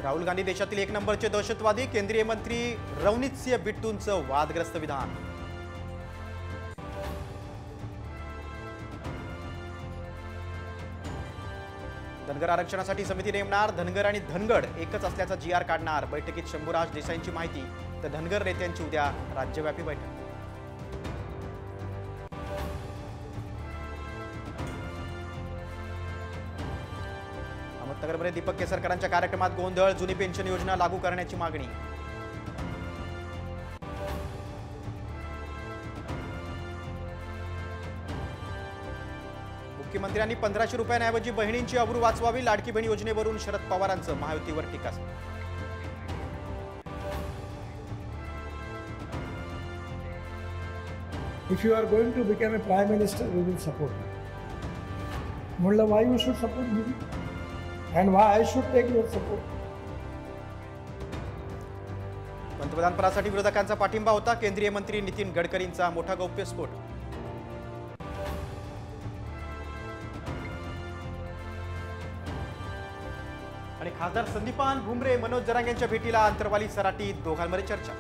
राहुल गांधी देशातील एक नंबरचे दहशतवादी, केंद्रीय मंत्री रवनीत सिंह बिट्टूंचं वादग्रस्त विधान. धनगर आरक्षणासाठी समिती नेमणार, धनगर आणि धनगड एकच असल्याचा GR काढणार. बैठकीत शंभूराज देसाईंची माहिती. तर धनगर नेत्यांची उद्या राज्यव्यापी बैठक. अहमदनगरमध्ये दीपक केसरकरांच्या कार्यक्रमात गोंधळ, जुनी पेन्शन योजना लागू करण्याची मागणी. मुख्यमंत्र्यांनी 1500 रुपयांऐवजी बहिणींची अब्रू वाचवावी, लाडकी बहीण योजनेवरून शरद पवारांचं महायुतीवर टीका. If you are going to become a prime minister, we will support you. Mullah, why you should support me? And why I should take your support? पंतप्रधानपदासाठी विरोधकांचा पाठिंबा होता. केंद्रीय मंत्री नितीन गडकरींचा मोठा गौप्यस्फोट. आणि खासदार संदीपान भुमरे मनोज जरांगेंच्या भेटीला अंतरवाली सराटीत दोघांमध्ये चर्चा.